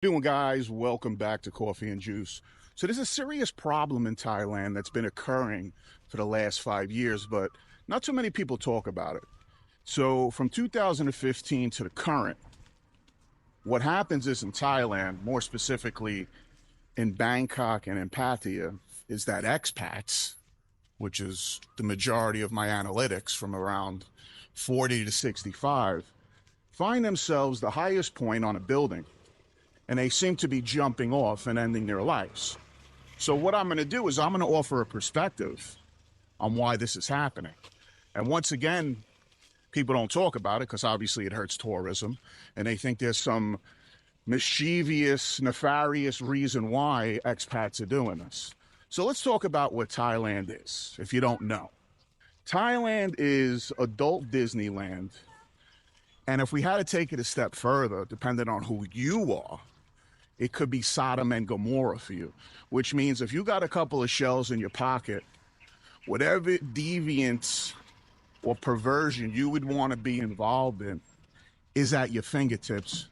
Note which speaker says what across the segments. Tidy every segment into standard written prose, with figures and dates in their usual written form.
Speaker 1: Doing, guys? Welcome back to Coffee and Juice. So there's a serious problem in Thailand that's been occurring for the last 5 years, but not too many people talk about it. So from 2015 to the current, what happens is in Thailand, more specifically in Bangkok and in Pattaya, is that expats, which is the majority of my analytics from around 40 to 65, find themselves the highest point on a building, and they seem to be jumping off and ending their lives. So what I'm going to do is I'm going to offer a perspective on why this is happening. And once again, people don't talk about it because obviously it hurts tourism, and they think there's some mischievous, nefarious reason why expats are doing this. So let's talk about what Thailand is, if you don't know. Thailand is adult Disneyland. And if we had to take it a step further, depending on who you are, it could be Sodom and Gomorrah for you, which means if you got a couple of shells in your pocket, whatever deviance or perversion you would want to be involved in is at your fingertips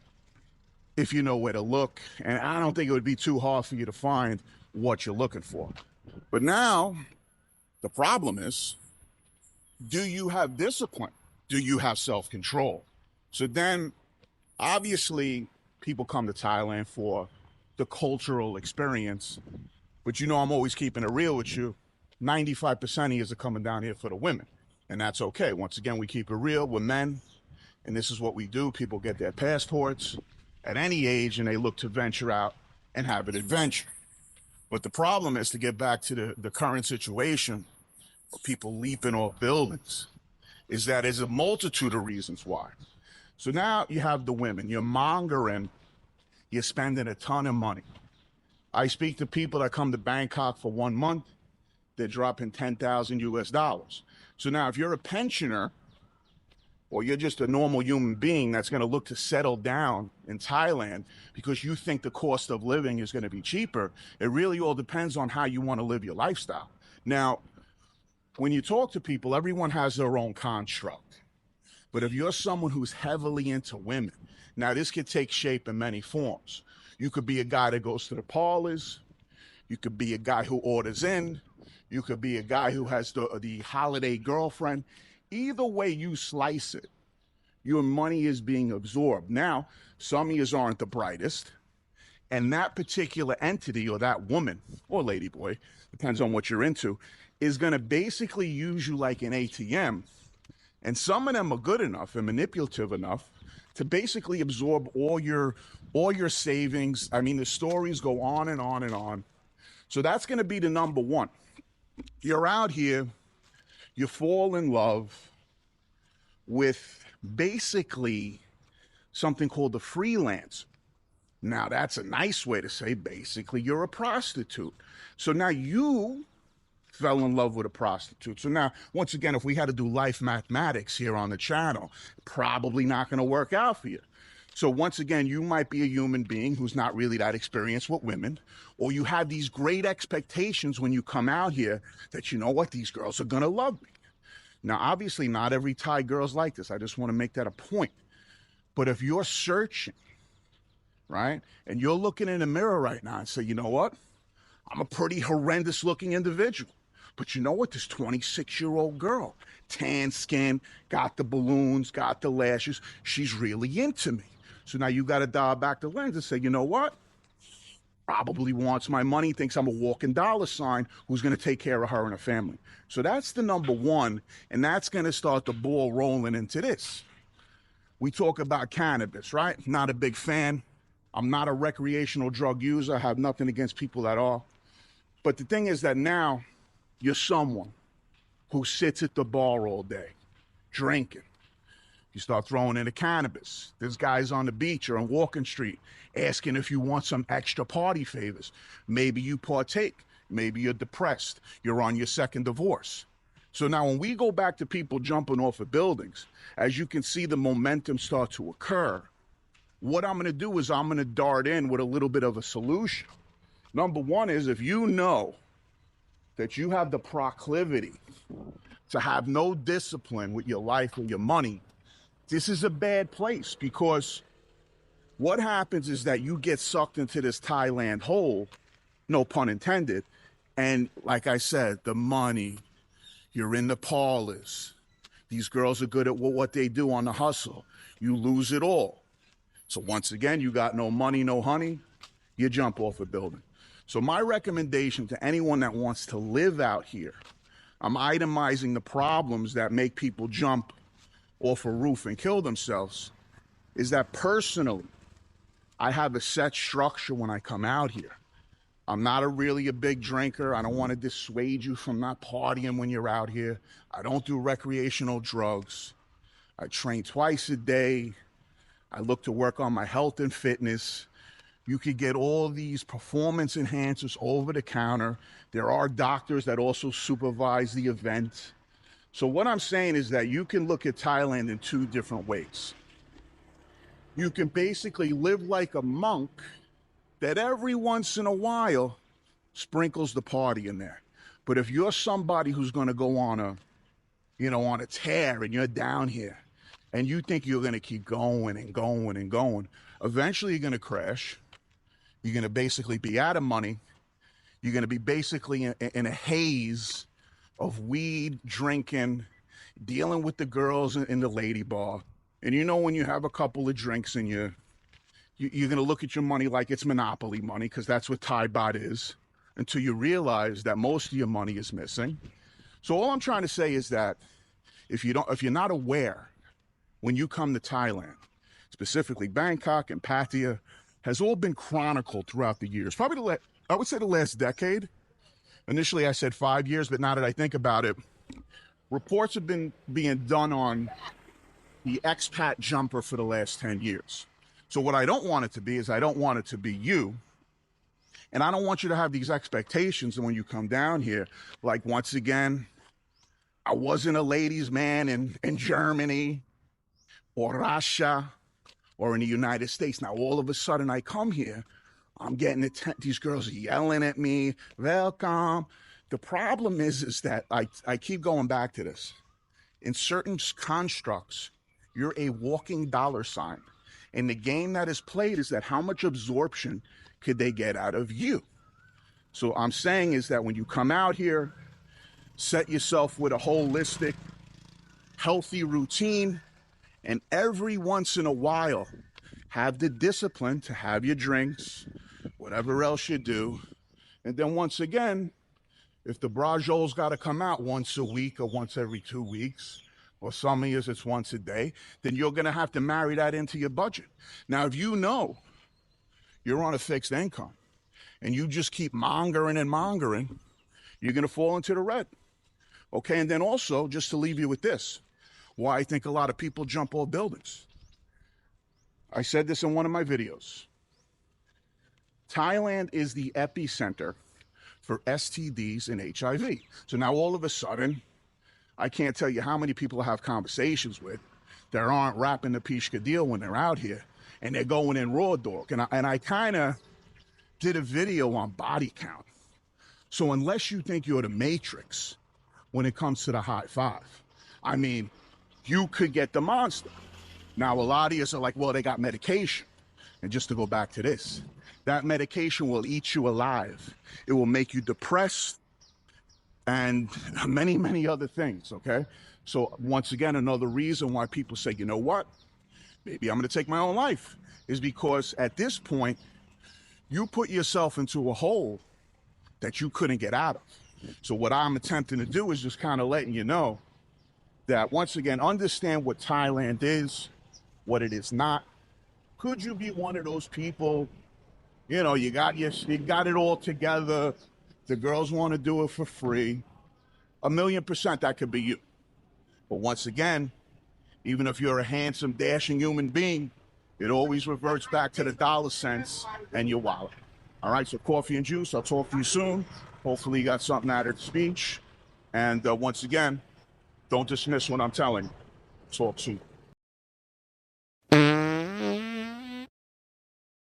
Speaker 1: if you know where to look. And I don't think it would be too hard for you to find what you're looking for. But now, the problem is, do you have discipline? Do you have self-control? So then, obviously, people come to Thailand for the cultural experience. But you know I'm always keeping it real with you. 95% of you are coming down here for the women. And that's okay. Once again, we keep it real. We're men. And this is what we do. People get their passports at any age, and they look to venture out and have an adventure. But the problem is, to get back to the current situation of people leaping off buildings, is that there's a multitude of reasons why. So now you have the women. You're mongering. You're spending a ton of money. I speak to people that come to Bangkok for 1 month. They're dropping 10,000 US dollars. So now if you're a pensioner or you're just a normal human being that's going to look to settle down in Thailand because you think the cost of living is going to be cheaper, it really all depends on how you want to live your lifestyle. Now, when you talk to people, everyone has their own construct. But if you're someone who's heavily into women, now this could take shape in many forms. You could be a guy that goes to the parlors. You could be a guy who orders in. You could be a guy who has the holiday girlfriend. Either way you slice it, your money is being absorbed. Now, some of you aren't the brightest, and that particular entity, or that woman or ladyboy, depends on what you're into, is going to basically use you like an ATM. And some of them are good enough and manipulative enough to basically absorb all your savings. I mean, the stories go on and on and on. So that's going to be the number one. You're out here, you fall in love with basically something called the freelance. Now, that's a nice way to say basically you're a prostitute. So now you fell in love with a prostitute. So now, once again, if we had to do life mathematics here on the channel, probably not going to work out for you. So once again, you might be a human being who's not really that experienced with women, or you have these great expectations when you come out here that, you know what, these girls are going to love me. Now, obviously, not every Thai girl's like this. I just want to make that a point. But if you're searching, right, and you're looking in the mirror right now and say, you know what, I'm a pretty horrendous looking individual. But you know what? This 26-year-old girl, tan skin, got the balloons, got the lashes. She's really into me. So now you got to dial back the lens and say, you know what? Probably wants my money, thinks I'm a walking dollar sign who's going to take care of her and her family. So that's the number one, and that's going to start the ball rolling into this. We talk about cannabis, right? Not a big fan. I'm not a recreational drug user. I have nothing against people at all. But the thing is that now you're someone who sits at the bar all day, drinking. You start throwing in the cannabis. There's guys on the beach or on Walking Street asking if you want some extra party favors. Maybe you partake. Maybe you're depressed. You're on your second divorce. So now when we go back to people jumping off of buildings, as you can see the momentum start to occur, what I'm going to do is I'm going to dart in with a little bit of a solution. Number one is, if you know that you have the proclivity to have no discipline with your life or your money, this is a bad place, because What happens is that you get sucked into this Thailand hole, no pun intended. And like I said, the money, you're in the parlors. These girls are good at what they do on the hustle. You lose it all. So once again, you got no money, no honey, you jump off a building. So my recommendation to anyone that wants to live out here, I'm itemizing the problems that make people jump off a roof and kill themselves, is that personally, I have a set structure when I come out here. I'm not really a big drinker. I don't want to dissuade you from not partying when you're out here. I don't do recreational drugs. I train twice a day. I look to work on my health and fitness. You could get all these performance enhancers over the counter. There are doctors that also supervise the event. So what I'm saying is that you can look at Thailand in two different ways. You can basically live like a monk that every once in a while sprinkles the party in there. But if you're somebody who's going to go on a tear and you're down here and you think you're going to keep going and going and going, eventually you're going to crash. You're going to basically be out of money. You're going to be basically in a haze of weed, drinking, dealing with the girls in the lady bar. And you know, when you have a couple of drinks and you're going to look at your money like it's Monopoly money, because that's what Thai baht is, until you realize that most of your money is missing. So all I'm trying to say is that if you're not aware, when you come to Thailand, specifically Bangkok and Pattaya, has all been chronicled throughout the years. Probably I would say the last decade. Initially I said 5 years, but now that I think about it, reports have been being done on the expat jumper for the last 10 years. So what I don't want it to be is I don't want it to be you. And I don't want you to have these expectations. And when you come down here, like, once again, I wasn't a ladies' man in Germany or Russia or in the United States. Now, all of a sudden I come here, I'm getting these girls are yelling at me, welcome. The problem is that I keep going back to this. In certain constructs, you're a walking dollar sign. And the game that is played is that how much absorption could they get out of you? So I'm saying is that when you come out here, set yourself with a holistic, healthy routine, and every once in a while, have the discipline to have your drinks, whatever else you do. And then once again, if the brajol's got to come out once a week or once every 2 weeks, or some years it's once a day, then you're going to have to marry that into your budget. Now, if you know you're on a fixed income and you just keep mongering and mongering, you're going to fall into the red. Okay, and then also, just to leave you with this, why I think a lot of people jump off buildings. I said this in one of my videos. Thailand is the epicenter for STDs and HIV. So now all of a sudden, I can't tell you how many people I have conversations with that aren't rapping the Pishka deal when they're out here, and they're going in raw dog. And I kind of did a video on body count. So unless you think you're the Matrix when it comes to the high five, I mean, you could get the monster. Now, a lot of you are like, well, they got medication. And just to go back to this, that medication will eat you alive. It will make you depressed and many, many other things, okay? So once again, another reason why people say, you know what, maybe I'm going to take my own life, is because at this point, you put yourself into a hole that you couldn't get out of. So what I'm attempting to do is just kind of letting you know that, once again, understand what Thailand is, what it is not. Could you be one of those people, you know, you got it all together, the girls want to do it for free? 1,000,000% that could be you. But once again, even if you're a handsome, dashing human being, it always reverts back to the dollar cents and your wallet. All right, so coffee and juice. I'll talk to you soon. Hopefully you got something out of the speech. And once again, don't dismiss what I'm telling you. Talk soon.